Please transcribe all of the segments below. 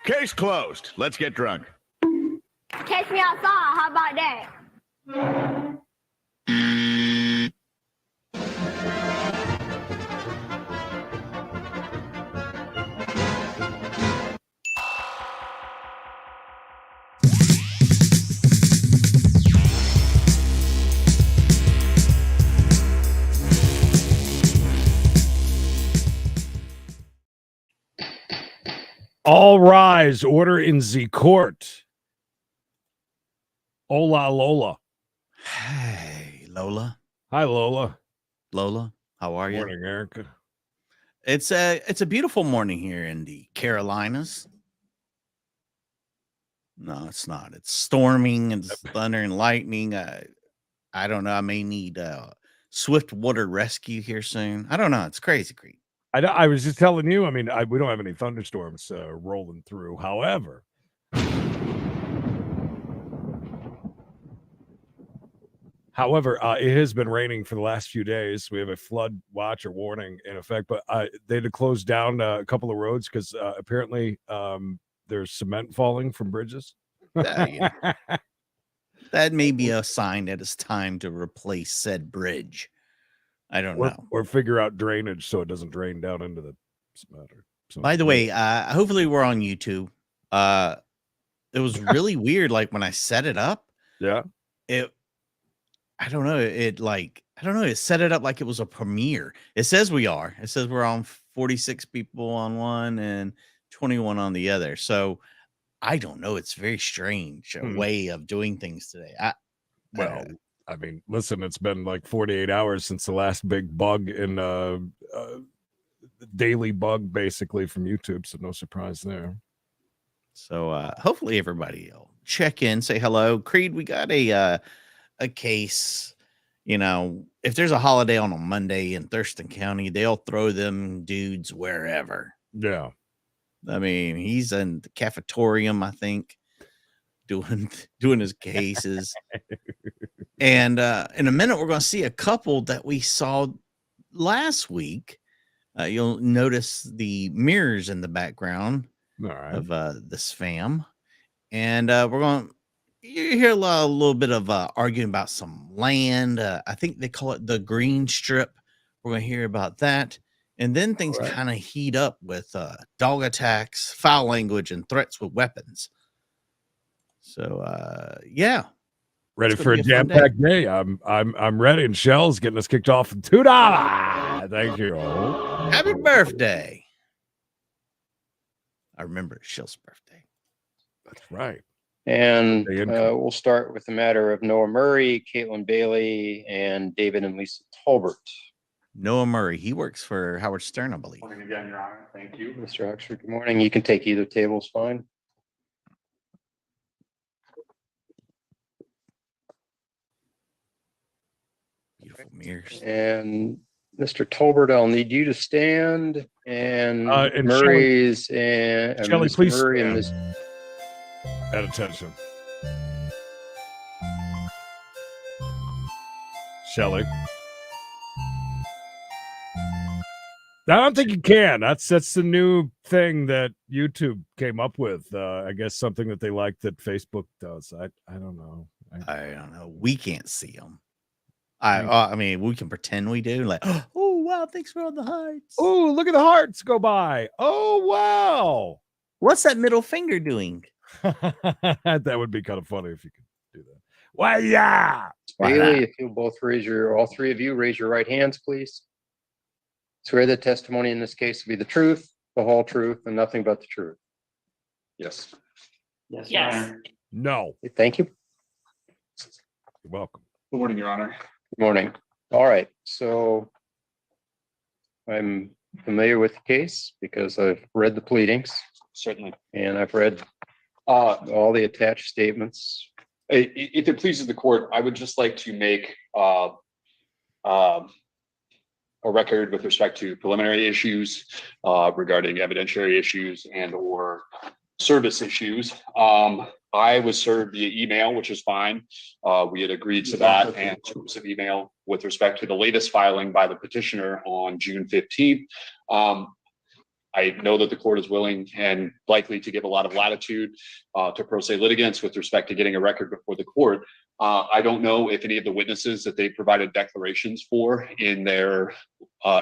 Case closed. Let's get drunk. Catch me outside. How about that? All rise. Order in the court. Hola, Lola. Hey, Lola. Hi, Lola. Lola, how are you? Morning, Erica. It's a beautiful morning here in the Carolinas. No, it's not. It's storming and thunder and lightning. I don't know. I may need swift water rescue here soon. I don't know. It's crazy, Creed. I was just telling you, I mean, we don't have any thunderstorms rolling through. However, it has been raining for the last few days. We have a flood watch or warning in effect, but they had to close down a couple of roads because apparently there's cement falling from bridges. That may be a sign that it's time to replace said bridge. I don't know. Or figure out drainage so it doesn't drain down into the cement. By the way, hopefully we're on YouTube. It was really weird. Like when I set it up, I don't know. It set it up like it was a premiere. It says we are. It says we're on 46 people on one and 21 on the other. So I don't know. It's very strange way of doing things today. I mean, listen, it's been like 48 hours since the last big bug in daily bug, basically, from YouTube. So no surprise there. So hopefully everybody will check in, say hello. Creed, we got a case. You know, if there's a holiday on a Monday in Thurston County, they'll throw them dudes wherever. Yeah. I mean, he's in the cafetorium, I think, doing his cases. And in a minute, we're going to see a couple that we saw last week. You'll notice the mirrors in the background of this fam. And we're going to hear a little bit of arguing about some land. I think they call it the green strip. We're going to hear about that. And then things kind of heat up with dog attacks, foul language, and threats with weapons. So, yeah. Ready for a jam-packed day. I'm ready, and Shell's getting us kicked off for $2. Thank you. Happy birthday. I remember Shell's birthday. That's right. And we'll start with the matter of Noah Murray, Caitlin Bailey, and David and Lisa Tolbert. Noah Murray, he works for Howard Stern, I believe. Morning again, Your Honor. Thank you. Mr. Oxford, good morning. You can take either table, is fine. Beautiful mirrors. And Mr. Tolbert, I'll need you to stand. And Murray's and Shelley, Mr. please Murray stand. and Ms. At attention. Shelley. I don't think you can. That's the new thing that YouTube came up with. I guess something that they like that Facebook does. I don't know. I don't know. We can't see them. I mean, we can pretend we do. Like, oh wow, thanks for all the hearts. Oh, look at the hearts go by. Oh wow. What's that middle finger doing? That would be kind of funny if you could do that. Why, yeah. Bailey, if you'll both all three of you, raise your right hands, please. Swear the testimony in this case to be the truth, the whole truth, and nothing but the truth. Yes. Yes. Yes. No. Thank you. You're welcome. Good morning, Your Honor. Good morning. All right. So I'm familiar with the case because I've read the pleadings. Certainly. And I've read all the attached statements. If it pleases the court, I would just like to make a record with respect to preliminary issues regarding evidentiary issues and or service issues. I was served via email, which is fine. We had agreed to that, and service of email with respect to the latest filing by the petitioner on June 15th. I know that the court is willing and likely to give a lot of latitude to pro se litigants with respect to getting a record before the court. I don't know if any of the witnesses that they provided declarations for in their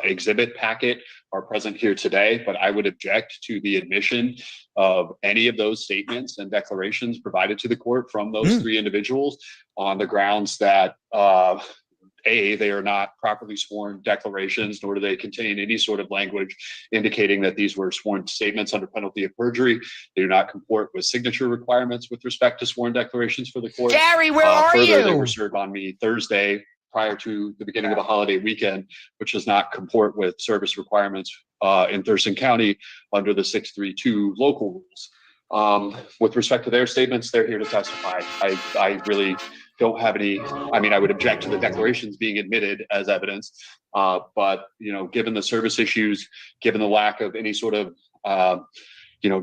exhibit packet are present here today, but I would object to the admission of any of those statements and declarations provided to the court from those three individuals on the grounds that they are not properly sworn declarations, nor do they contain any sort of language indicating that these were sworn statements under penalty of perjury. They do not comport with signature requirements with respect to sworn declarations for the court. Gary, where are further, you? They were served on me Thursday prior to the beginning of the holiday weekend, which does not comport with service requirements in Thurston County under the 632 local rules. With respect to their statements, they're here to testify. I really don't have any, I mean, I would object to the declarations being admitted as evidence, but, you know, given the service issues, given the lack of any sort of,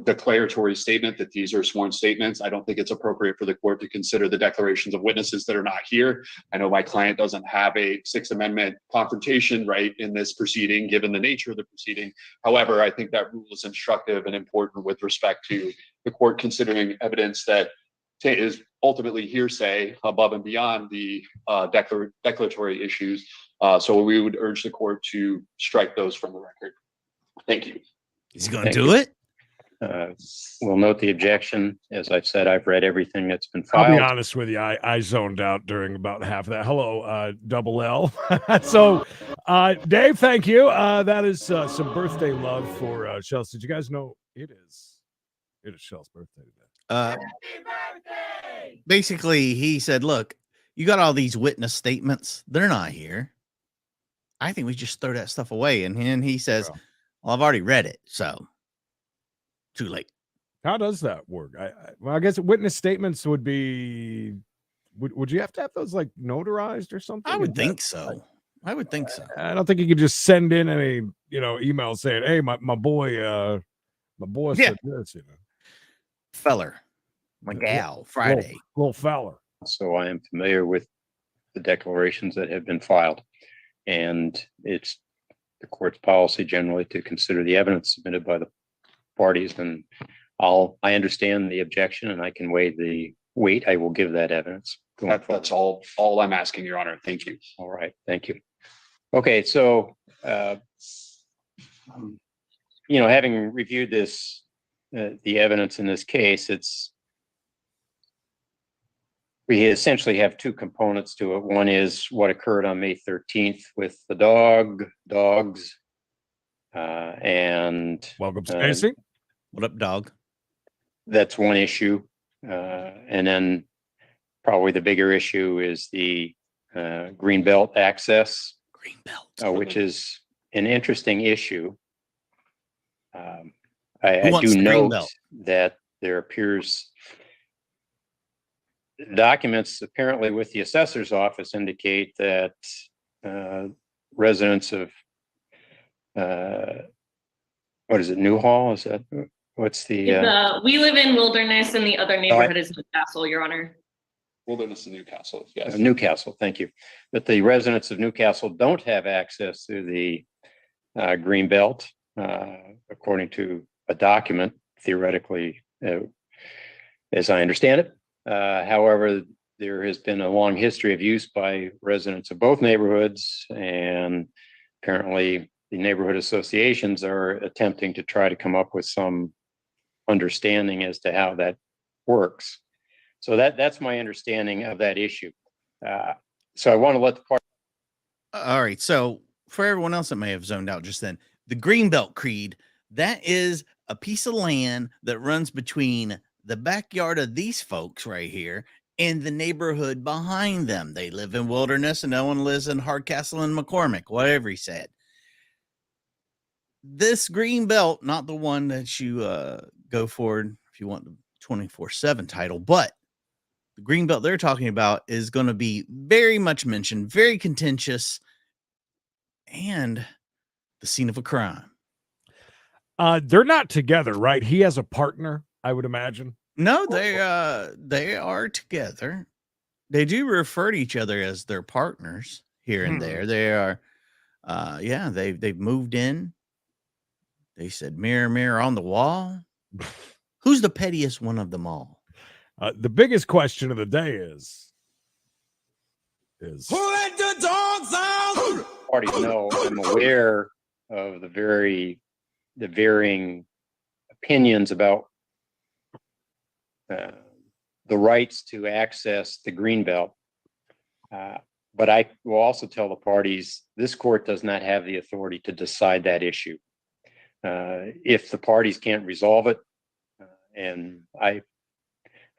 declaratory statement that these are sworn statements, I don't think it's appropriate for the court to consider the declarations of witnesses that are not here. I know my client doesn't have a Sixth Amendment confrontation right in this proceeding, given the nature of the proceeding. However, I think that rule is instructive and important with respect to the court considering evidence that is ultimately hearsay above and beyond the declaratory issues. So we would urge the court to strike those from the record. Thank you. He's going to do it. We'll note the objection. As I've said, I've read everything that's been I'll be filed. honest with you. I zoned out during about half of that. Hello, Double L. So, Dave, thank you. That is some birthday love for Chelsea. Did you guys know it is Chelsea's birthday today? Basically, he said, look, you got all these witness statements. They're not here. I think we just throw that stuff away. And then he says, well, I've already read it. So too late. How does that work? I guess witness statements would be, would you have to have those like notarized or something? I would think so. I would think so. I don't think you could just send in any, email saying, hey, my boy said this, Feller. My gal, Friday. Little feller. So I am familiar with the declarations that have been filed. And it's the court's policy generally to consider the evidence submitted by the parties. And I understand the objection and I can weigh the weight. I will give that evidence. That's all I'm asking, Your Honor. Thank you. All right. Thank you. Okay. So, having reviewed this, the evidence in this case, we essentially have two components to it. One is what occurred on May 13th with the dogs, and welcome, Stacy. What up, dog? That's one issue. And then probably the bigger issue is the Greenbelt access. Greenbelt. Which is an interesting issue. I wants do the note Greenbelt? that there appears documents apparently with the assessor's office indicate that residents of what is it, Newhall? Is that what's the we live in Wilderness and the other neighborhood is Newcastle, Your Honor. Wilderness and Newcastle, yes. Newcastle, thank you. But the residents of Newcastle don't have access to the Greenbelt, according to a document, theoretically, as I understand it. However, there has been a long history of use by residents of both neighborhoods, and apparently the neighborhood associations are attempting to try to come up with some understanding as to how that works. So that's my understanding of that issue. So I want to let the part. All right. So for everyone else that may have zoned out just then, the Greenbelt Creed, that is a piece of land that runs between the backyard of these folks right here and the neighborhood behind them. They live in Wilderness and no one lives in Hardcastle and McCormick, whatever he said. This Greenbelt, not the one that you go for if you want the 24/7 title, but the Greenbelt they're talking about is going to be very much mentioned, very contentious, and the scene of a crime. They're not together, right? He has a partner, I would imagine. No, they are together. They do refer to each other as their partners here and there. They are, they've moved in. They said, mirror, mirror on the wall. Who's the pettiest one of them all? The biggest question of the day is Who let the dogs out? Parties know I'm aware of the varying opinions about the rights to access the greenbelt. But I will also tell the parties, this court does not have the authority to decide that issue. If the parties can't resolve it, and I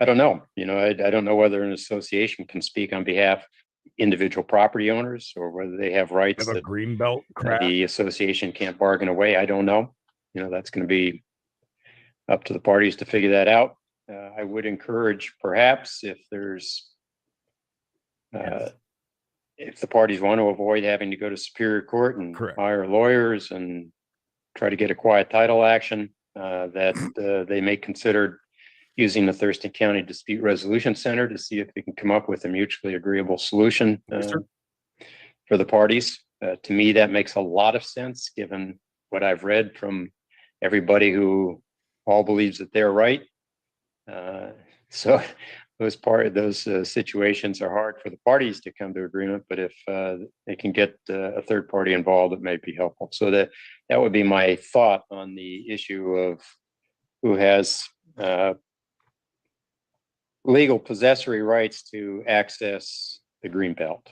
don't know, I don't know whether an association can speak on behalf of individual property owners or whether they have rights have a that greenbelt crash. the association can't bargain away. I don't know. That's going to be up to the parties to figure that out. I would encourage, perhaps, if there's if the parties want to avoid having to go to Superior Court and hire lawyers and try to get a quiet title action, that they may consider using the Thurston County Dispute Resolution Center to see if they can come up with a mutually agreeable solution for the parties. To me, that makes a lot of sense, given what I've read from everybody who all believes that they're right. So those situations are hard for the parties to come to agreement, but if they can get a third party involved, it may be helpful. So that would be my thought on the issue of who has legal possessory rights to access the greenbelt.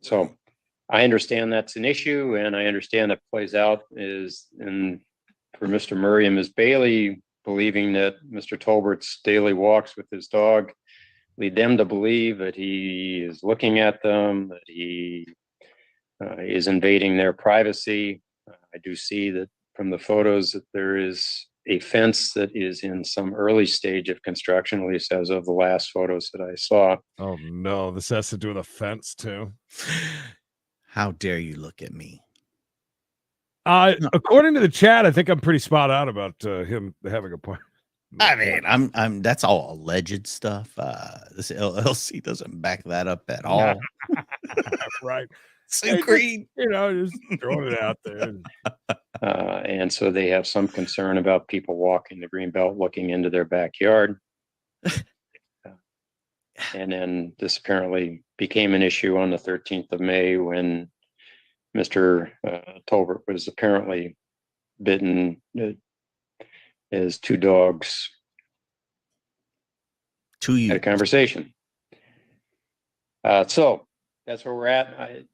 So I understand that's an issue, and I understand that plays out for Mr. Murray and Ms. Bailey, believing that Mr. Tolbert's daily walks with his dog lead them to believe that he is looking at them, that he is invading their privacy. I do see that from the photos that there is a fence that is in some early stage of construction, at least as of the last photos that I saw. Oh no, this has to do with a fence too. How dare you look at me? According to the chat, I think I'm pretty spot on about him having a point. I mean, I'm that's all alleged stuff. This LLC doesn't back that up at all. Right. So Creed, just throwing it out there. And so they have some concern about people walking the greenbelt, looking into their backyard. And then this apparently became an issue on the 13th of May when Mr. Tolbert was apparently bitten. His two dogs had a conversation. So that's where we're at.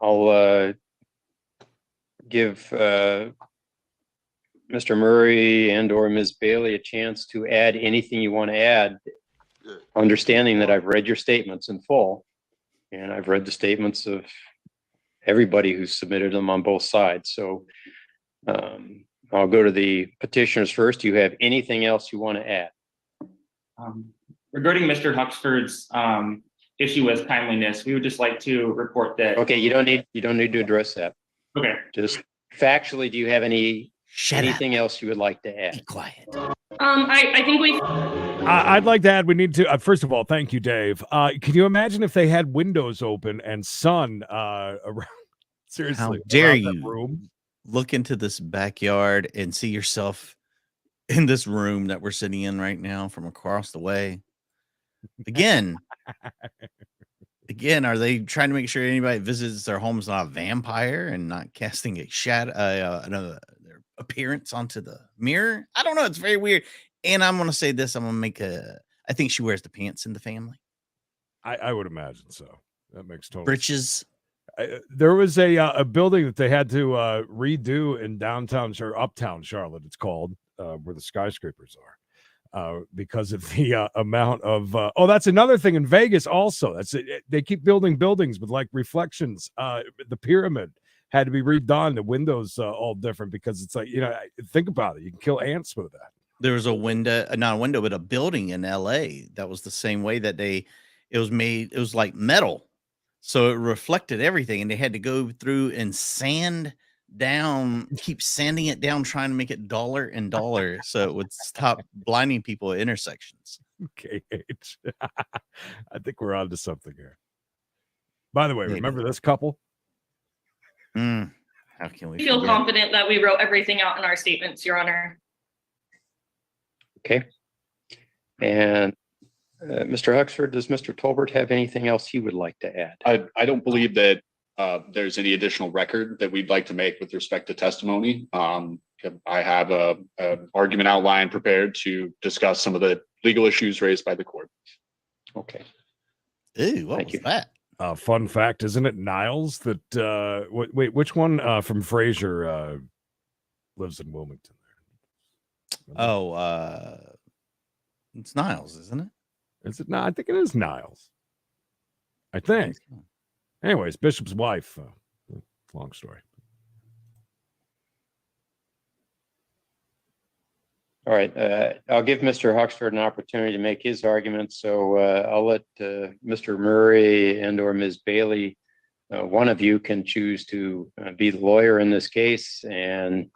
I'll give Mr. Murray and or Ms. Bailey a chance to add anything you want to add, understanding that I've read your statements in full, and I've read the statements of everybody who submitted them on both sides. So I'll go to the petitioners first. Do you have anything else you want to add? Regarding Mr. Huxford's issue with timeliness, we would just like to report that. Okay, you don't need to address that. Okay. Just factually, do you have anything else you would like to add? Be quiet. I think we. I'd like to add. We need to. First of all, thank you, Dave. Can you imagine if they had windows open and sun around? Seriously, how dare you room? Look into this backyard and see yourself in this room that we're sitting in right now from across the way. Again, are they trying to make sure anybody that visits their home is not a vampire and not casting a shadow, their appearance onto the mirror? I don't know. It's very weird. And I'm going to say this. I think she wears the pants in the family. I would imagine so. That makes total Britches. There was a building that they had to redo in uptown Charlotte. It's called where the skyscrapers are because of the amount of. That's another thing in Vegas. Also, they keep building buildings with like reflections. The pyramid had to be redone. The windows all different because it's like think about it. You can kill ants with that. There was a window, not a window, but a building in LA that was the same way that it was made. It was like metal. So it reflected everything, and they had to go through and keep sanding it down, trying to make it duller and duller so it would stop blinding people at intersections. Okay. I think we're on to something here. By the way, remember this couple? How How can we I feel forget? confident that we wrote everything out in our statements, Your Honor. Okay. And Mr. Huxford, does Mr. Tolbert have anything else he would like to add? I don't believe that there's any additional record that we'd like to make with respect to testimony. I have a argument outline prepared to discuss some of the legal issues raised by the court. Okay. Ooh, what Thank was you. that? Fun fact, isn't it Niles that wait, which one from Frasier lives in Wilmington there? Oh, it's Niles, isn't it? Is it not? I think it is Niles. I think. Anyways, Bishop's wife. Long story. All right. I'll give Mr. Huxford an opportunity to make his argument. So I'll let Mr. Murray and or Ms. Bailey, one of you can choose to be the lawyer in this case and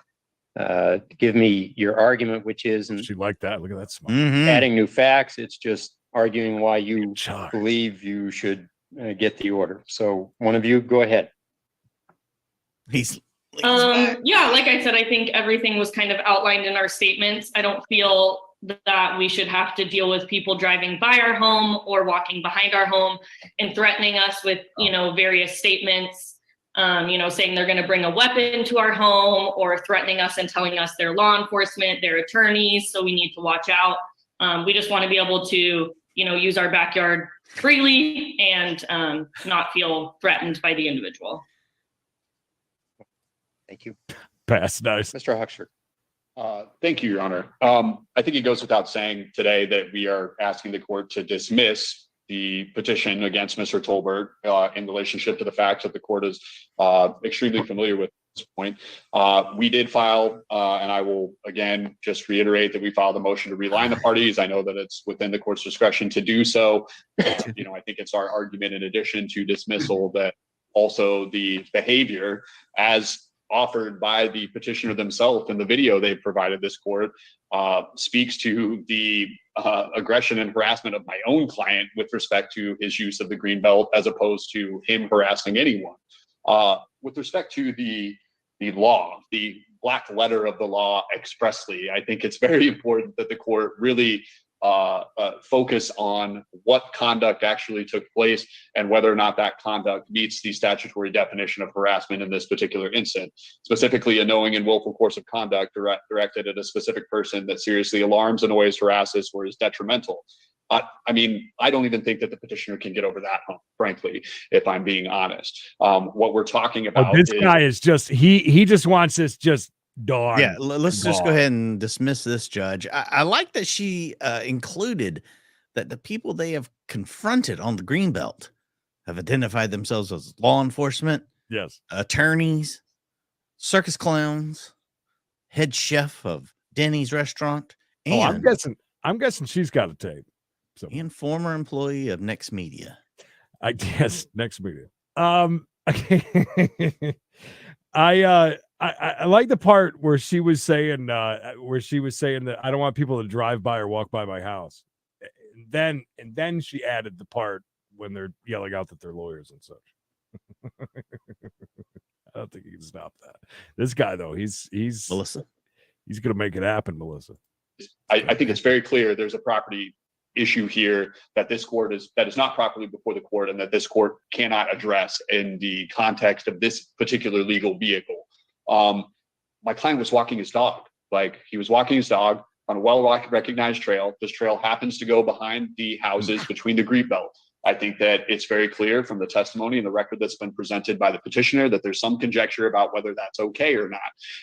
give me your argument, which is She liked that. Look at that smile. adding new facts. It's just arguing why you believe you should get the order. So one of you, go ahead. He's Yeah, like I said, I think everything was kind of outlined in our statements. I don't feel that we should have to deal with people driving by our home or walking behind our home and threatening us with, various statements, saying they're going to bring a weapon to our home or threatening us and telling us they're law enforcement, they're attorneys, so we need to watch out. We just want to be able to, use our backyard freely and not feel threatened by the individual. Thank you. Pass, nice. Mr. Huxford. Thank you, Your Honor. I think it goes without saying today that we are asking the court to dismiss the petition against Mr. Tolbert in relationship to the facts that the court is extremely familiar with at this point. We did file, and I will again just reiterate that we filed a motion to realign the parties. I know that it's within the court's discretion to do so. I think it's our argument in addition to dismissal that also the behavior as offered by the petitioner themselves in the video they provided this court speaks to the aggression and harassment of my own client with respect to his use of the green belt as opposed to him harassing anyone. With respect to the law, the black letter of the law expressly, I think it's very important that the court really focus on what conduct actually took place and whether or not that conduct meets the statutory definition of harassment in this particular incident, specifically a knowing and willful course of conduct directed at a specific person that seriously alarms, annoys, harasses, or is detrimental. I don't even think that the petitioner can get over that hump, frankly, if I'm being honest. What we're talking about this guy is just, he just wants this just dog. Yeah, let's just go ahead and dismiss this, Judge. I like that she included that the people they have confronted on the Greenbelt have identified themselves as law enforcement, yes, attorneys, circus clowns, head chef of Denny's restaurant, and I'm guessing she's got a tape. So and former employee of Next Media. I guess Next Media. I like the part where she was saying that I don't want people to drive by or walk by my house. And then she added the part when they're yelling out that they're lawyers and such. I don't think he can stop that. This guy though, he's Melissa. He's gonna make it happen, Melissa. I think it's very clear there's a property issue here that this court is not properly before the court and that this court cannot address in the context of this particular legal vehicle. My client was walking his dog. He was walking his dog on a well-recognized trail. This trail happens to go behind the houses between the green belt. I think that it's very clear from the testimony and the record that's been presented by the petitioner that there's some conjecture about whether that's okay or not,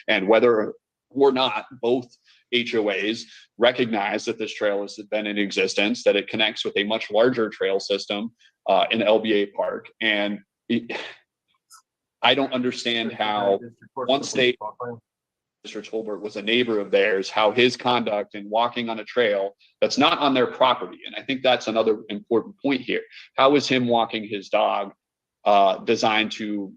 and whether or not both HOAs recognize that this trail has been in existence, that it connects with a much larger trail system in LBA Park. And I don't understand how once Mr. Tolbert was a neighbor of theirs, how his conduct in walking on a trail that's not on their property. And I think that's another important point here. How is him walking his dog designed to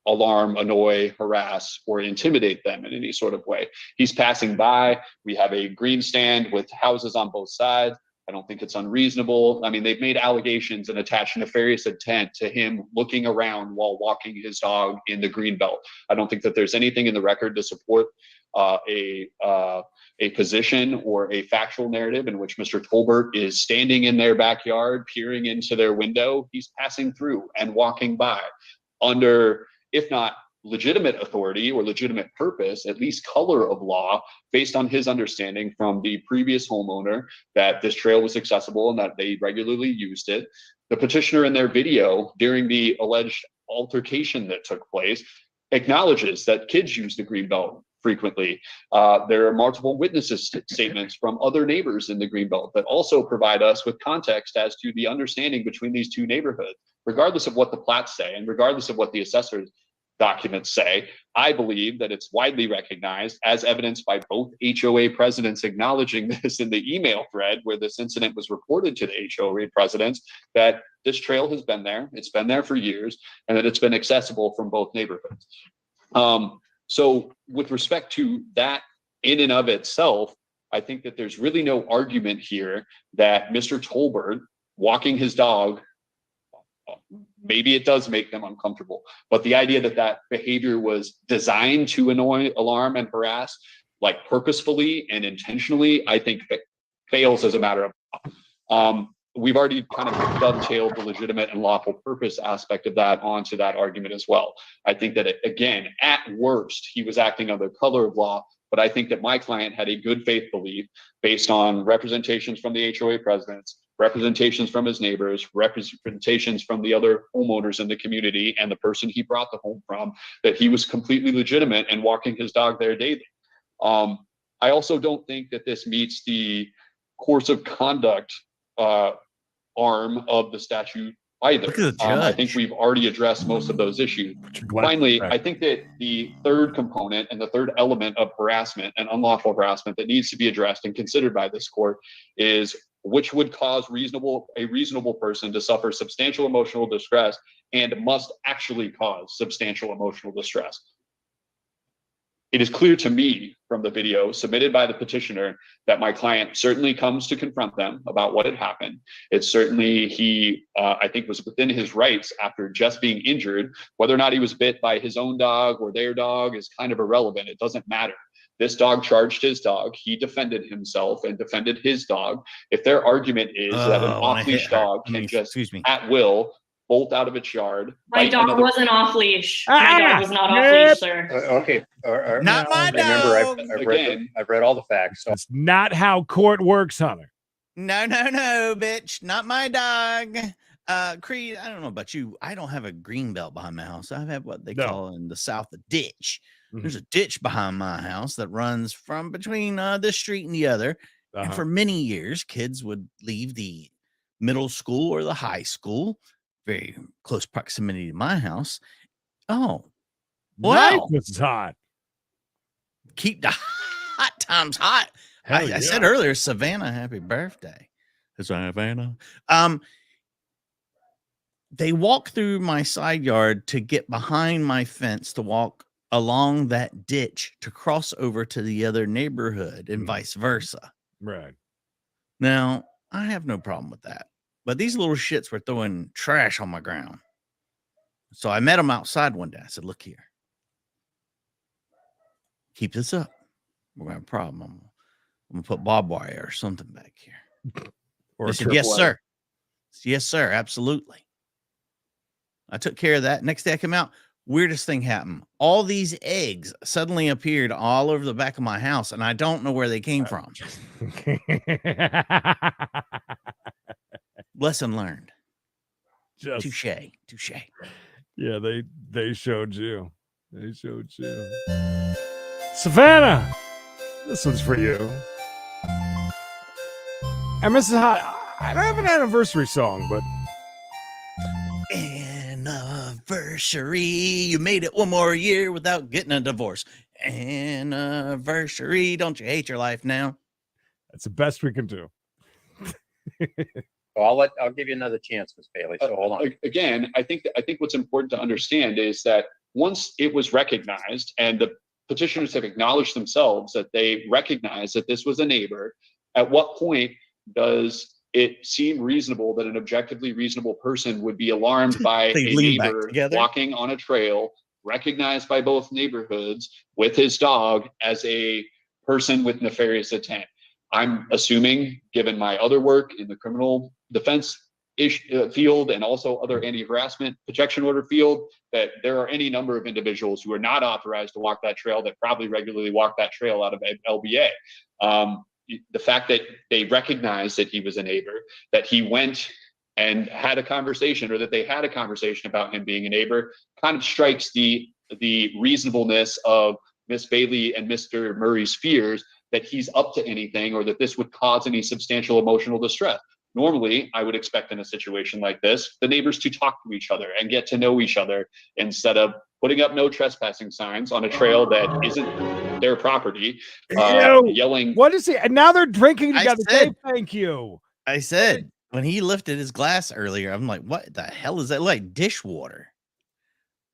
alarm, annoy, harass, or intimidate them in any sort of way? He's passing by. We have a green stand with houses on both sides. I don't think it's unreasonable. I mean, they've made allegations and attached nefarious intent to him looking around while walking his dog in the greenbelt. I don't think that there's anything in the record to support a position or a factual narrative in which Mr. Tolbert is standing in their backyard, peering into their window. He's passing through and walking by under, if not legitimate authority or legitimate purpose, at least color of law, based on his understanding from the previous homeowner that this trail was accessible and that they regularly used it. The petitioner in their video during the alleged altercation that took place acknowledges that kids use the greenbelt frequently. There are multiple witnesses statements from other neighbors in the greenbelt that also provide us with context as to the understanding between these two neighborhoods. Regardless of what the plats say and regardless of what the assessor's documents say, I believe that it's widely recognized, as evidenced by both HOA presidents acknowledging this in the email thread where this incident was reported to the HOA presidents, that this trail has been there, it's been there for years, and that it's been accessible from both neighborhoods. So with respect to that in and of itself, I think that there's really no argument here that Mr. Tolbert walking his dog, maybe it does make them uncomfortable, but the idea that that behavior was designed to annoy, alarm, and harass, like purposefully and intentionally, I think that fails as a matter of law. We've already kind of dovetailed the legitimate and lawful purpose aspect of that onto that argument as well. I think that, again, at worst, he was acting under color of law, but I think that my client had a good faith belief based on representations from the HOA presidents, representations from his neighbors, representations from the other homeowners in the community and the person he brought the home from, that he was completely legitimate in walking his dog there daily. I also don't think that this meets the course of conduct arm of the statute either. Look at the judge. I think we've already addressed most of those issues. Finally, I think that the third component and the third element of harassment and unlawful harassment that needs to be addressed and considered by this court is which would cause a reasonable person to suffer substantial emotional distress and must actually cause substantial emotional distress. It is clear to me from the video submitted by the petitioner that my client certainly comes to confront them about what had happened. It's certainly he, I think, was within his rights after just being injured. Whether or not he was bit by his own dog or their dog is kind of irrelevant. It doesn't matter. This dog charged his dog. He defended himself and defended his dog. If their argument is that an off-leash dog can just at will bolt out of its yard. My dog wasn't off leash. My dog was not off leash, sir. Okay. Not my dog. Remember, I've read all the facts. So. That's not how court works, Hunter. No, bitch. Not my dog. Creed, I don't know about you. I don't have a green belt behind my house. I have what they call in the South a ditch. Mm-hmm. There's a ditch behind my house that runs from between this street and the other. And for many years, kids would leave the middle school or the high school, very close proximity to my house. Oh, wow. This is hot. Keep the hot times hot. I said earlier, Savannah, happy birthday. Savannah. They walk through my side yard to get behind my fence to walk along that ditch to cross over to the other neighborhood and vice versa. Right. Now, I have no problem with that. But these little shits were throwing trash on my ground. So I met them outside one day. I said, look here. Keep this up. We're going to have a problem. I'm going to put barbed wire or something back here. Or said, yes, sir. Yes, sir. Absolutely. I took care of that. Next day I came out. Weirdest thing happened. All these eggs suddenly appeared all over the back of my house, and I don't know where they came from. Lesson learned. Touche. Yeah, they showed you. They showed you. Savannah, this one's for you. And Mrs. Hot, I don't have an anniversary song, but anniversary. You made it one more year without getting a divorce. Anniversary. Don't you hate your life now? That's the best we can do. I'll give you another chance, Ms. Bailey. So hold on. Again, I think what's important to understand is that once it was recognized and the petitioners have acknowledged themselves that they recognize that this was a neighbor, at what point does it seemed reasonable that an objectively reasonable person would be alarmed by They a lean back neighbor together. walking on a trail, recognized by both neighborhoods with his dog as a person with nefarious intent. I'm assuming, given my other work in the criminal defense field and also other anti-harassment protection order field, that there are any number of individuals who are not authorized to walk that trail that probably regularly walk that trail out of LBA. The fact that they recognized that he was a neighbor, that he went and had a conversation, or that they had a conversation about him being a neighbor, kind of strikes the reasonableness of Miss Bailey and Mr. Murray's fears that he's up to anything, or that this would cause any substantial emotional distress. Normally, I would expect in a situation like this, the neighbors to talk to each other and get to know each other, instead of putting up no trespassing signs on a trail that isn't their property, yelling. What is he? And now they're drinking I together. said- Thank you. I said when he lifted his glass earlier, I'm like, what the hell is that? Like dishwater.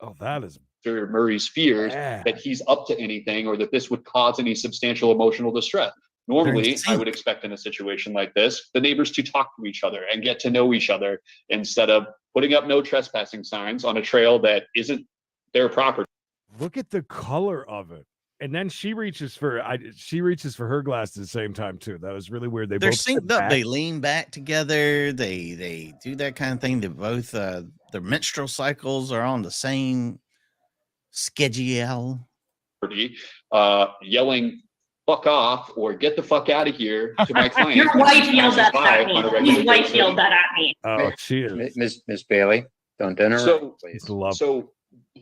Oh, that is Mr. Murray's fears bad. that he's up to anything, or that this would cause any substantial emotional distress. Normally, I would expect in a situation like this, the neighbors to talk to each other and get to know each other, instead of putting up no trespassing signs on a trail that isn't their property. Look at the color of it. And then she reaches for her glass at the same time too. That was really weird. They're both sit synced up. back. They lean back together. They do that kind of thing. They both their menstrual cycles are on the same schedule. Yelling "fuck off" or "get the fuck out of here" to my client. Your wife yelled that at me. His wife yelled that at me. Oh, cheers. Miss Bailey, don't interrupt, please. So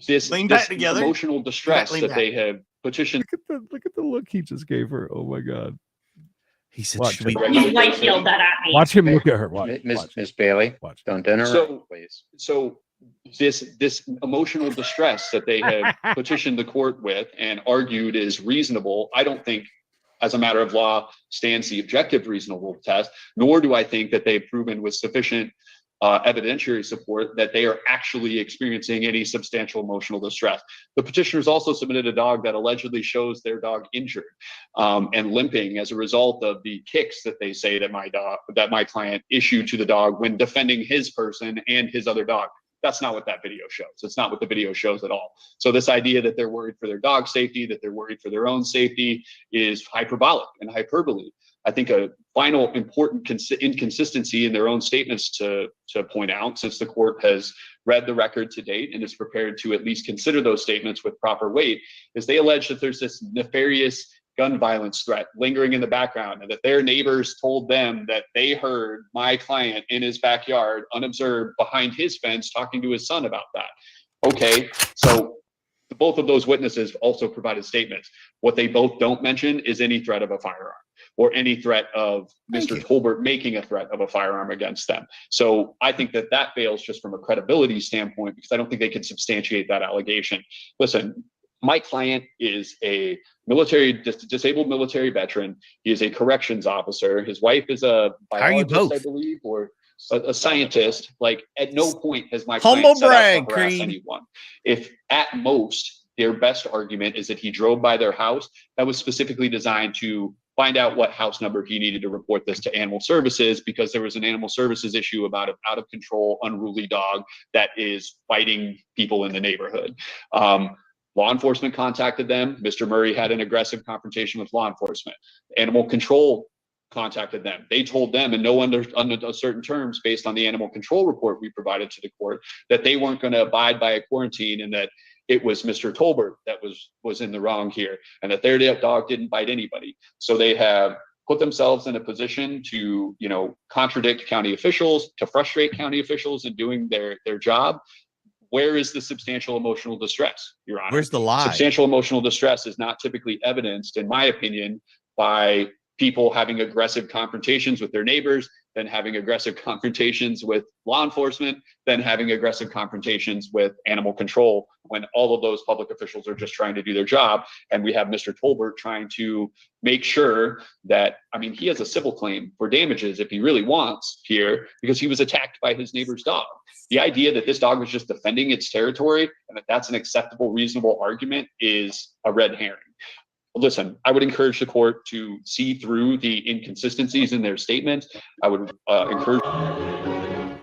this Lean back together. emotional distress Lean that back. they have petitioned. Look at the look he just gave her. Oh my god. He said, Watch "Should we?" His wife yelled that at me. Watch him look at her. Watch. Miss Bailey, Watch. don't interrupt, So- please. So this emotional distress that they have petitioned the court with and argued is reasonable, I don't think, as a matter of law, stands the objective reasonable test, nor do I think that they've proven with sufficient evidentiary support that they are actually experiencing any substantial emotional distress. The petitioners also submitted a dog that allegedly shows their dog injured and limping as a result of the kicks that they say that my client issued to the dog when defending his person and his other dog. That's not what that video shows. It's not what the video shows at all. So this idea that they're worried for their dog's safety, that they're worried for their own safety, is hyperbolic and hyperbole. I think a final important inconsistency in their own statements to point out, since the court has read the record to date and is prepared to at least consider those statements with proper weight, is they allege that there's this nefarious gun violence threat lingering in the background, and that their neighbors told them that they heard my client in his backyard unobserved behind his fence talking to his son about that. Okay, so both of those witnesses also provided statements. What they both don't mention is any threat of a firearm or any threat of Mr. Tolbert making a threat of a firearm against them. So I think that that fails just from a credibility standpoint, because I don't think they can substantiate that allegation. Listen, my client is a disabled military veteran. He is a corrections officer. His wife is a biologist, I believe, or a scientist. Like, at no point has my client Humble set brag, out to harass Creed. anyone. If at most their best argument is that he drove by their house, that was specifically designed to find out what house number he needed to report this to animal services, because there was an animal services issue about an out of control, unruly dog that is biting people in the neighborhood. Law enforcement contacted them. Mr. Murray had an aggressive confrontation with law enforcement. Animal control contacted them. They told them, and no under certain terms, based on the animal control report we provided to the court, that they weren't going to abide by a quarantine, and that it was Mr. Tolbert that was in the wrong here, and that their dog didn't bite anybody. So they have put themselves in a position to, contradict county officials, to frustrate county officials in doing their job. Where is the substantial emotional distress, Your Honor? Where's the lie? Substantial emotional distress is not typically evidenced, in my opinion, by people having aggressive confrontations with their neighbors, then having aggressive confrontations with law enforcement, then having aggressive confrontations with animal control, when all of those public officials are just trying to do their job. And we have Mr. Tolbert trying to make sure that, he has a civil claim for damages if he really wants here, because he was attacked by his neighbor's dog. The idea that this dog was just defending its territory and that that's an acceptable, reasonable argument is a red herring. listen, I would encourage the court to see through the inconsistencies in their statement. I would encourage.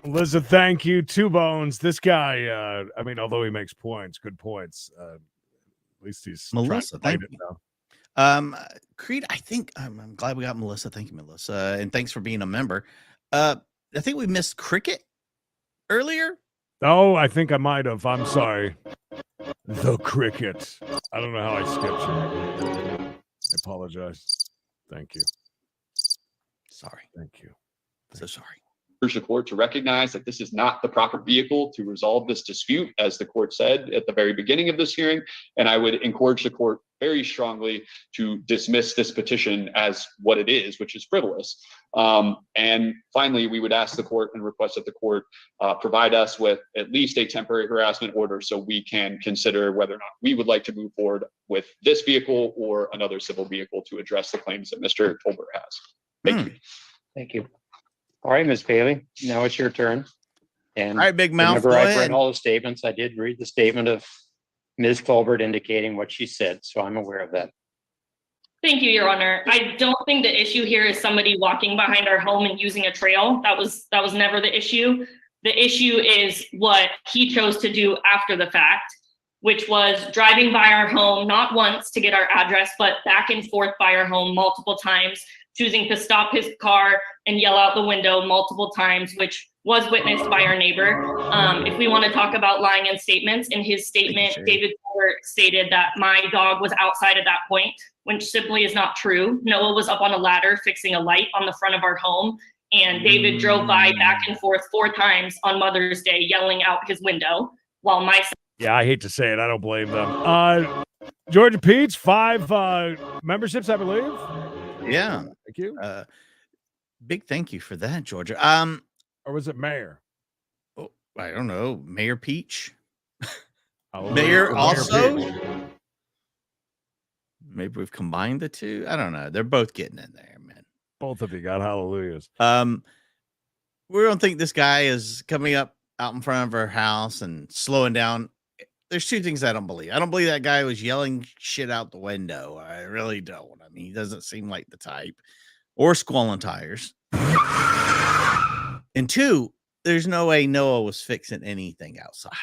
Melissa, thank you. Two Bones. This guy, I mean, although he makes points, good points, at least he's Melissa, trying thank to fight it you. now. Creed, I think I'm glad we got Melissa. Thank you, Melissa. And thanks for being a member. I think we missed Cricket earlier. Oh, I think I might have. I'm sorry. The Cricket. I don't know how I skipped you. I apologize. Thank you. Sorry. Thank you. So sorry. Urge the court to recognize that this is not the proper vehicle to resolve this dispute, as the court said at the very beginning of this hearing. And I would encourage the court very strongly to dismiss this petition as what it is, which is frivolous. And finally, we would ask the court and request that the court provide us with at least a temporary harassment order so we can consider whether or not we would like to move forward with this vehicle or another civil vehicle to address the claims that Mr. Tolbert has. Thank you. Thank you. All right, Ms. Bailey, now it's your turn. And All right, Big Mouth. remember, Go I've ahead. read all the statements. I did read the statement of Ms. Colbert indicating what she said, so I'm aware of that. Thank you, Your Honor. I don't think the issue here is somebody walking behind our home and using a trail. That was never the issue. The issue is what he chose to do after the fact, which was driving by our home, not once to get our address, but back and forth by our home multiple times, choosing to stop his car and yell out the window multiple times, which was witnessed by our neighbor. If we want to talk about lying in statements, in his statement, David stated that my dog was outside at that point, which simply is not true. Noah was up on a ladder fixing a light on the front of our home, and David drove by back and forth 4 times on Mother's Day, yelling out his window, while my son— Yeah, I hate to say it. I don't blame them. Georgia Pete's 5 memberships, I believe. Yeah. Thank you. Big thank you for that, Georgia. Or was it Mayor? Oh, I don't know. Mayor Peach. Oh, Mayor also. Peach. Maybe we've combined the two. I don't know. They're both getting in there, man. Both of you got hallelujahs. We don't think this guy is coming up out in front of our house and slowing down. There's 2 things I don't believe. I don't believe that guy was yelling shit out the window. I really don't. I mean, he doesn't seem like the type, or squalling tires. And 2, there's no way Noah was fixing anything outside.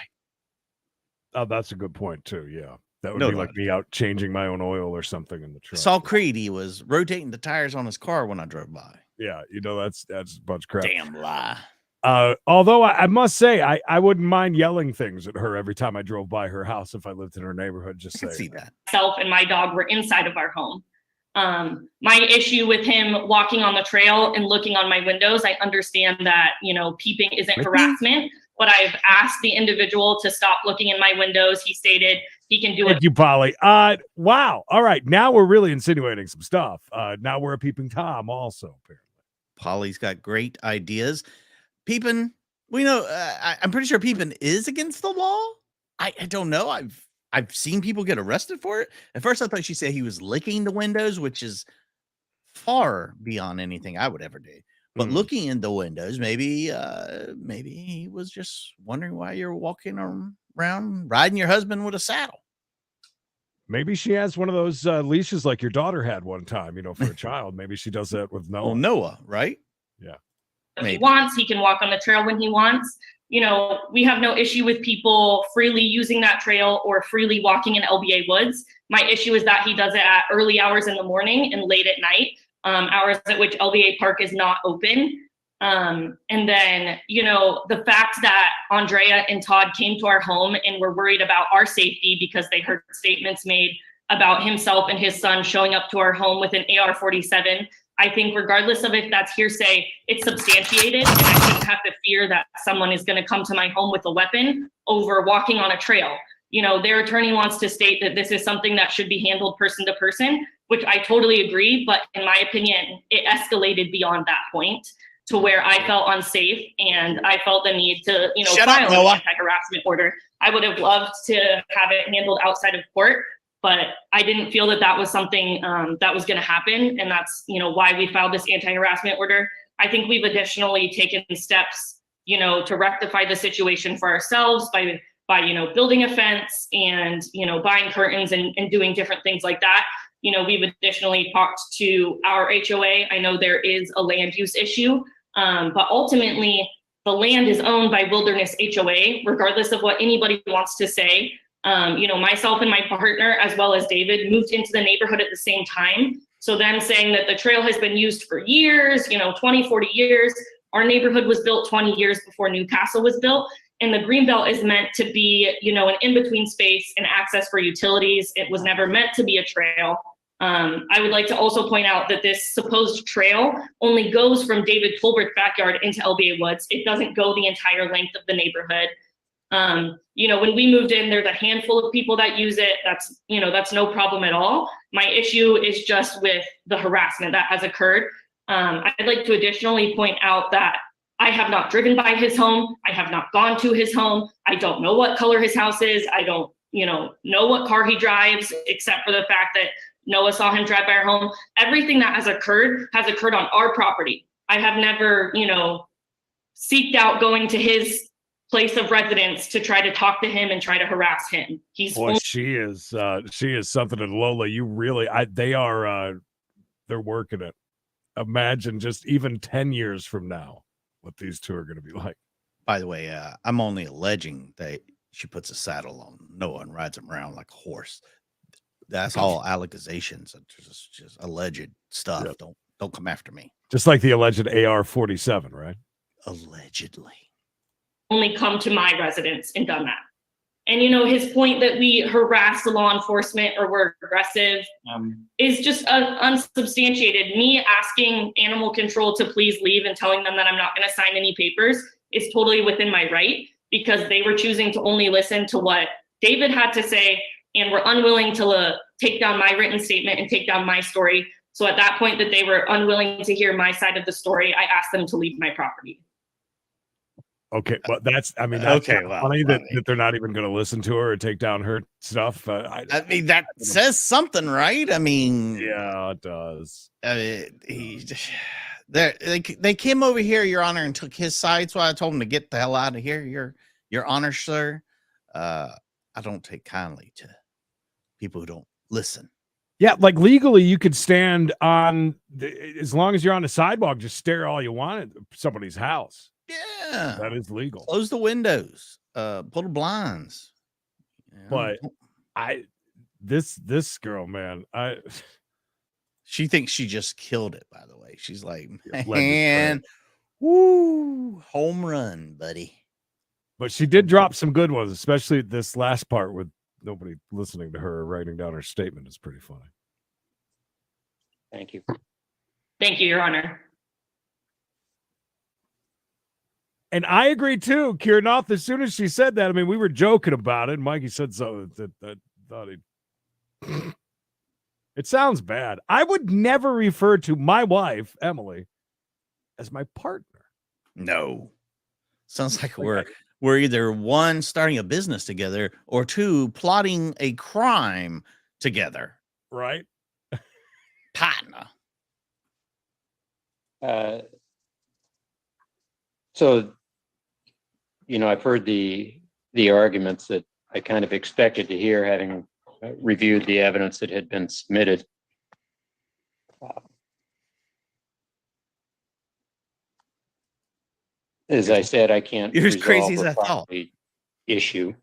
Oh, that's a good point too. Yeah, that would No be like me out changing my own oil or something in the truck. Saw Creed. He was rotating the tires on his car when I drove by. Yeah, you know, that's a bunch of crap. Damn lie. Although I must say, I wouldn't mind yelling things at her every time I drove by her house if I lived in her neighborhood. Just I can say see that. myself and my dog were inside of our home. My issue with him walking on the trail and looking on my windows, I understand that, you know, peeping isn't harassment, but I've asked the individual to stop looking in my windows. He stated he can do it. Thank you, Polly. Wow. All right. Now we're really insinuating some stuff. Now we're a peeping Tom also, apparently. Polly's got great ideas. Peeping, we know, I'm pretty sure peeping is against the law. I don't know. I've seen people get arrested for it. At first, I thought she said he was licking the windows, which is far beyond anything I would ever do. But looking in the windows, maybe he was just wondering why you're walking around riding your husband with a saddle. Maybe she has one of those leashes like your daughter had one time, you know, for a child. Maybe she does that with Noah. Well, Noah, right? Yeah. If he wants, he can walk on the trail when he wants. You know, we have no issue with people freely using that trail or freely walking in LBA woods. My issue is that he does it at early hours in the morning and late at night, hours at which LBA Park is not open. And then, you know, the fact that Andrea and Todd came to our home and were worried about our safety because they heard statements made about himself and his son showing up to our home with an AR-47. I think regardless of if that's hearsay, it's substantiated, and I shouldn't have to fear that someone is going to come to my home with a weapon over walking on a trail. You know, their attorney wants to state that this is something that should be handled person to person, which I totally agree. But in my opinion, it escalated beyond that point to where I felt unsafe and I felt the need to, you know, file an anti-harassment order. I would have loved to have it handled outside of court, but I didn't feel that that was something that was going to happen. And that's, you know, why we filed this anti-harassment order. I think we've additionally taken steps, you know, to rectify the situation for ourselves by, you know, building a fence and, you know, buying curtains and doing different things like that. We've additionally talked to our HOA. I know there is a land use issue, but ultimately the land is owned by Wilderness HOA, regardless of what anybody wants to say. Myself and my partner, as well as David, moved into the neighborhood at the same time. So them saying that the trail has been used for years, 20, 40 years, our neighborhood was built 20 years before Newcastle was built. And the Greenbelt is meant to be, an in-between space and access for utilities. It was never meant to be a trail. I would like to also point out that this supposed trail only goes from David Tolbert's backyard into LBA Woods. It doesn't go the entire length of the neighborhood. When we moved in, there's a handful of people that use it. That's no problem at all. My issue is just with the harassment that has occurred. I'd like to additionally point out that I have not driven by his home. I have not gone to his home. I don't know what color his house is. I don't, know what car he drives, except for the fact that Noah saw him drive by our home. Everything that has occurred on our property. I have never, seeked out going to his place of residence to try to talk to him and try to harass him. She is something. And Lola, you really, they're working it. Imagine just even 10 years from now what these two are going to be like. By the way, I'm only alleging that she puts a saddle on Noah and rides him around like a horse. That's all allegations. Just alleged stuff. Yep. Don't come after me. Just like the alleged AR-47, right? Allegedly. Only come to my residence and done that. And his point that we harassed law enforcement or were aggressive is just unsubstantiated. Me asking animal control to please leave and telling them that I'm not going to sign any papers is totally within my right, because they were choosing to only listen to what David had to say and were unwilling to take down my written statement and take down my story. So at that point that they were unwilling to hear my side of the story, I asked them to leave my property. Okay, well, that's funny that they're not even going to listen to her or take down her stuff. That says something, right? I mean, yeah, it does. They came over here, Your Honor, and took his side. So I told him to get the hell out of here, Your Honor, sir. I don't take kindly to people who don't listen. Yeah, like legally, you could stand on as long as you're on the sidewalk, just stare all you want at somebody's house. Yeah, that is legal. Close the windows, pull the blinds. But this girl, man, she thinks she just killed it. By the way, she's like, man, woo, home run, buddy. But she did drop some good ones, especially this last part with nobody listening to her or writing down her statement. Is pretty funny. Thank you. Thank you, Your Honor. And I agree too, Kirnoth. As soon as she said that, I mean, we were joking about it. And Mikey said so that thought he. It sounds bad. I would never refer to my wife, Emily, as my partner. No, sounds like we're either one starting a business together or two plotting a crime together. Right, partner. So, I've heard the arguments that I kind of expected to hear, having reviewed the evidence that had been submitted. As I said, I can't. You're as crazy as I thought. Issue.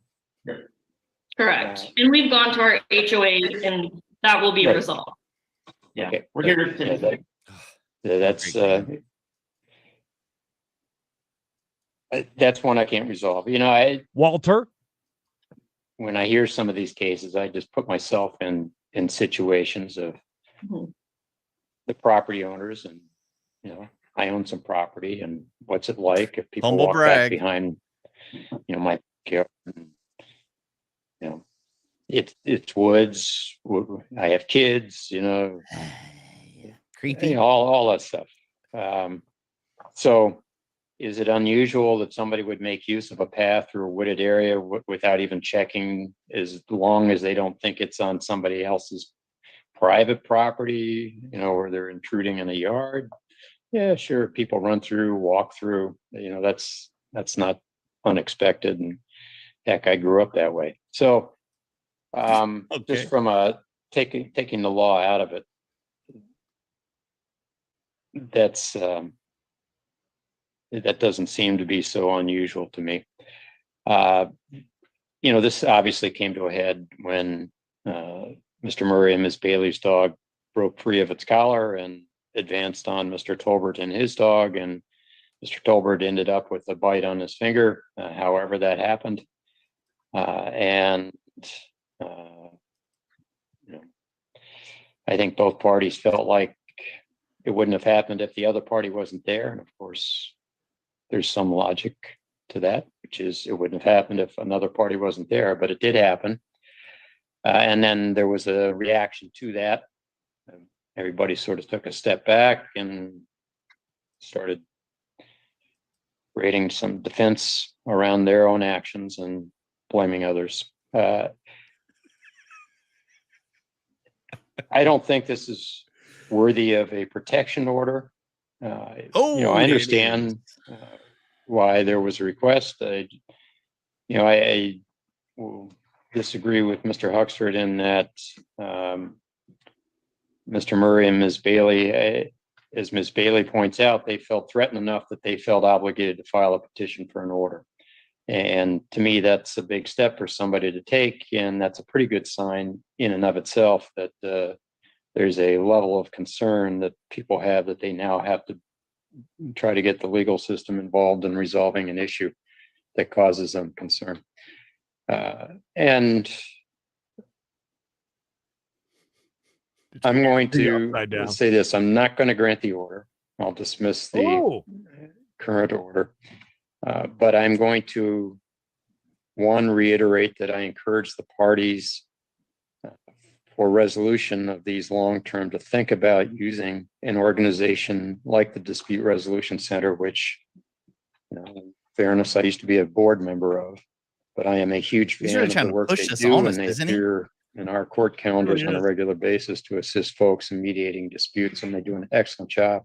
Correct. And we've gone to our HOA and that will be resolved. Yeah, Okay. we're here to. That's one I can't resolve. Walter. When I hear some of these cases, I just put myself in situations of the property owners, and I own some property, and what's it like if people walk back behind my backyard? It's woods. I have kids. Creepy. All that stuff. So. Is it unusual that somebody would make use of a path through a wooded area without even checking, as long as they don't think it's on somebody else's private property, or they're intruding in a yard? Yeah, sure. People run through, walk through, that's not unexpected. And heck, I grew up that way. So just from a taking the law out of it, that doesn't seem to be so unusual to me. This obviously came to a head when Mr. Murray and Ms. Bailey's dog broke free of its collar and advanced on Mr. Tolbert and his dog, and Mr. Tolbert ended up with a bite on his finger, however that happened. I think both parties felt like it wouldn't have happened if the other party wasn't there. And of course, there's some logic to that, which is it wouldn't have happened if another party wasn't there, but it did happen. And then there was a reaction to that. Everybody sort of took a step back and started creating some defense around their own actions and blaming others. I don't think this is worthy of a protection order. I understand why there was a request. I will disagree with Mr. Huxford in that Mr. Murray and Ms. Bailey, as Ms. Bailey points out, they felt threatened enough that they felt obligated to file a petition for an order. And to me, that's a big step for somebody to take. And that's a pretty good sign in and of itself that there's a level of concern that people have that they now have to try to get the legal system involved in resolving an issue that causes them concern. And I'm going to say this, I'm not going to grant the order. I'll dismiss the current order. But I'm going to, one, reiterate that I encourage the parties for resolution of these long-term to think about using an organization like the Dispute Resolution Center, which, in fairness, I used to be a board member of, but I am a huge fan of the work they do, and they appear in our court calendars on a regular basis to assist folks in mediating disputes, and they do an excellent job.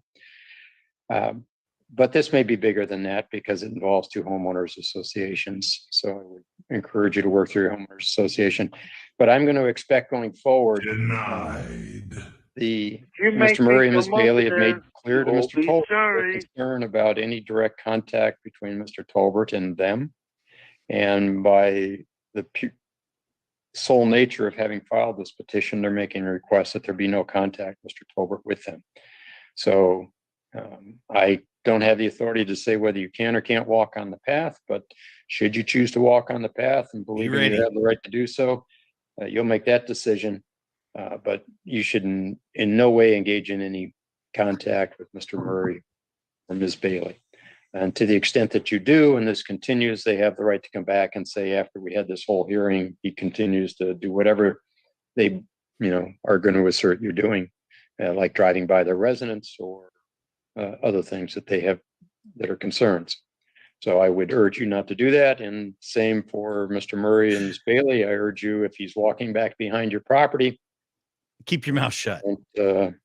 But this may be bigger than that because it involves two homeowners associations. So I would encourage you to work through your homeowners association. But I'm going to expect going forward, Mr. Murray and Ms. Bailey have made clear to Mr. Tolbert their concern about any direct contact between Mr. Tolbert and them. And by the sole nature of having filed this petition, they're making a request that there be no contact, Mr. Tolbert, with them. So I don't have the authority to say whether you can or can't walk on the path, but should you choose to walk on the path and believe you have the right to do so, you'll make that decision. But you should in no way engage in any contact with Mr. Murray or Ms. Bailey. And to the extent that you do, and this continues, they have the right to come back and say, after we had this whole hearing, he continues to do whatever they, are going to assert you're doing, like driving by their residence or other things that they have that are concerns. So I would urge you not to do that. And same for Mr. Murray and Ms. Bailey. I urge you, if he's walking back behind your property, keep your mouth shut. And,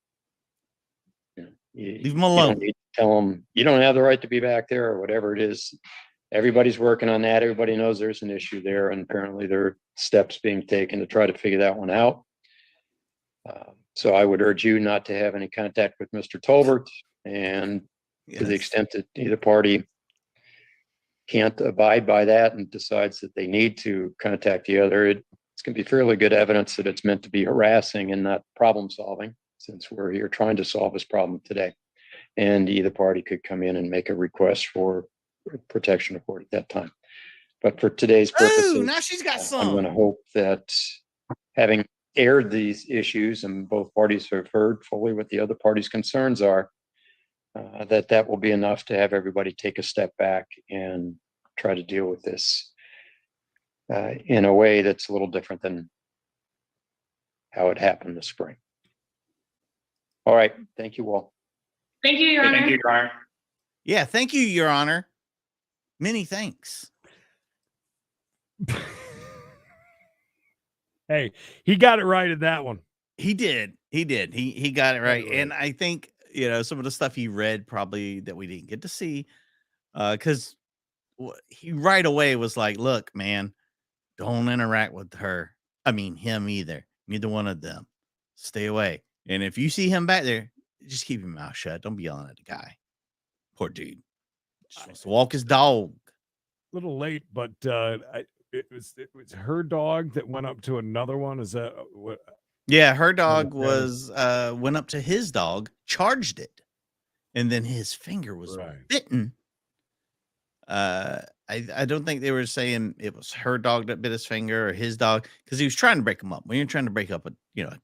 leave him alone. Tell him you don't have the right to be back there or whatever it is. Everybody's working on that. Everybody knows there's an issue there, and apparently there are steps being taken to try to figure that one out. So I would urge you not to have any contact with Mr. Tolbert, and to the extent that either party can't abide by that and decides that they need to contact the other, it's going to be fairly good evidence that it's meant to be harassing and not problem solving, since we're here trying to solve this problem today. And either party could come in and make a request for protection report at that time. But for today's purposes, now she's got some. I'm going to hope that, having aired these issues and both parties have heard fully what the other party's concerns are, that will be enough to have everybody take a step back and try to deal with this in a way that's a little different than how it happened this spring. All right. Thank you all. Thank you, Your Honor. Thank you, Your Honor. Yeah, thank you, Your Honor. Many thanks. Hey, he got it right in that one. He did. He got it right. And I think, some of the stuff he read probably that we didn't get to see, because he right away was like, look, man, don't interact with her. I mean, him either. Neither one of them. stay away. And if you see him back there, just keep your mouth shut. Don't be yelling at the guy. Poor dude. Just wants to walk his dog. A little late, but it was her dog that went up to another one. Is that what? Yeah, her dog was went up to his dog, charged it, and then his finger was bitten. I don't think they were saying it was her dog that bit his finger or his dog, because he was trying to break them up. When you're trying to break up a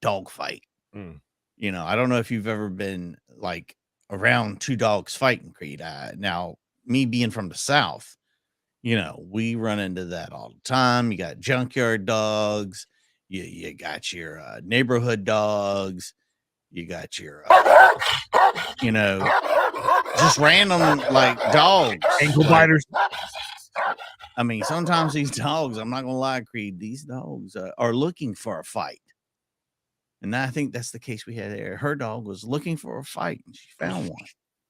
dog fight, I don't know if you've ever been like around two dogs fighting, Creed. Now, me being from the South, we run into that all the time. You got junkyard dogs, you got your neighborhood dogs, you got your just random like dogs, ankle biters. I mean, sometimes these dogs, I'm not gonna lie, Creed, these dogs are looking for a fight. And I think that's the case we had there. Her dog was looking for a fight and she found one.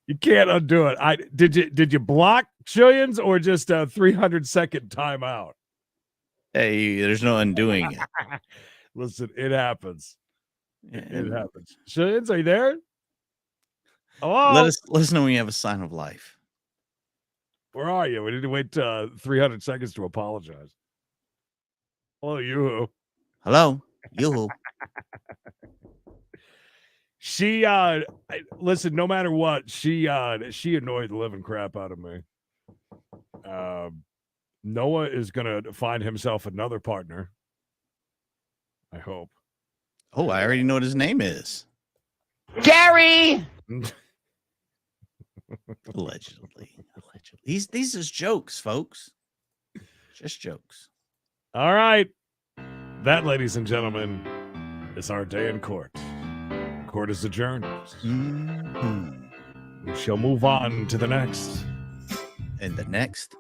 You can't undo it. Did you block Shillians or just a 300-second timeout? Hey, there's no undoing it. Listen, it happens. It happens. Shillians, are you there? Hello? Let us know when you have a sign of life. Where are you? We need to wait 300 seconds to apologize. Hello, you. Hello, you. She listen, no matter what, she annoyed the living crap out of me. Noah is gonna find himself another partner. I hope. Oh, I already know what his name is. Gary. Allegedly. These is jokes, folks. Just jokes. All right. That, ladies and gentlemen, is our day in court. Court is adjourned. We shall move on to the next. And the next.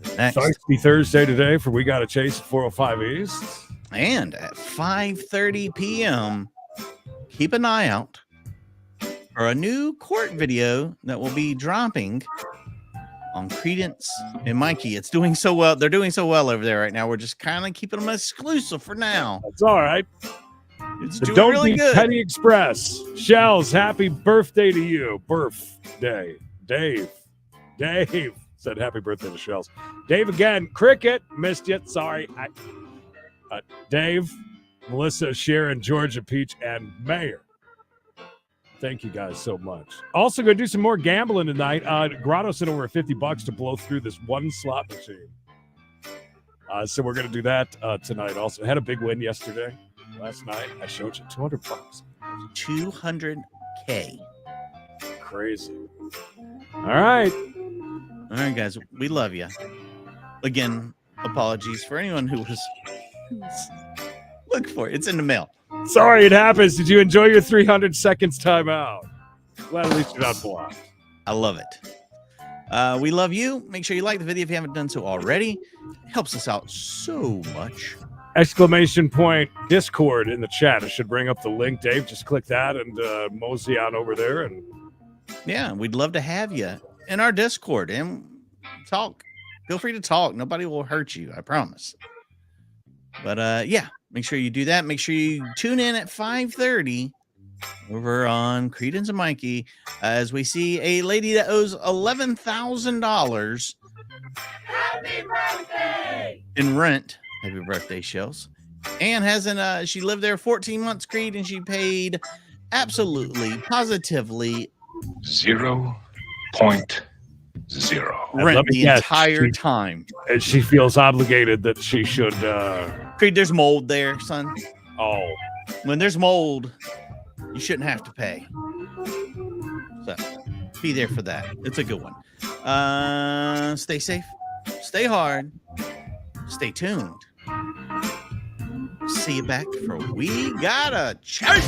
Thirsty Thursday today for We Gotta Chase at 405 East. And at 5:30 p.m., keep an eye out for a new court video that will be dropping on Credence and Mikey. It's doing so well. They're doing so well over there right now. We're just kind of keeping them exclusive for now. That's all right. It's The doing Don't really Be good. Petty Express. Shells, happy birthday to you. Birthday. Dave said happy birthday to Shells. Dave again. Cricket. Missed you. Sorry. Dave, Melissa, Sharon, Georgia, Peach, and Mayor. Thank you guys so much. Also going to do some more gambling tonight. Grotto sent over $50 to blow through this one slot machine. So we're going to do that tonight also. Had a big win yesterday. Last night, I showed you $200. $200K. Crazy. All right. All right, guys. We love you. Again, apologies for anyone who was... Look for it. It's in the mail. Sorry it happens. Did you enjoy your 300 seconds timeout? Glad at least you're not blocked. I love it. We love you. Make sure you like the video if you haven't done so already. It helps us out so much. Exclamation point Discord in the chat. It should bring up the link, Dave. Just click that and mosey on over there. And yeah, we'd love to have you in our Discord and talk. Feel free to talk. Nobody will hurt you. I promise. But yeah, make sure you do that. Make sure you tune in at 5:30 over on Credence and Mikey as we see a lady that owes $11,000 Happy birthday! in rent. Happy birthday, Shells. And hasn't she lived there 14 months, Creed, and she paid absolutely, positively 0.0 rent the entire time. And she feels obligated that she should Creed, there's mold there, son. Oh. When there's mold, you shouldn't have to pay. So be there for that. It's a good one. Stay safe, stay hard, stay tuned. See you back for We Gotta Chase.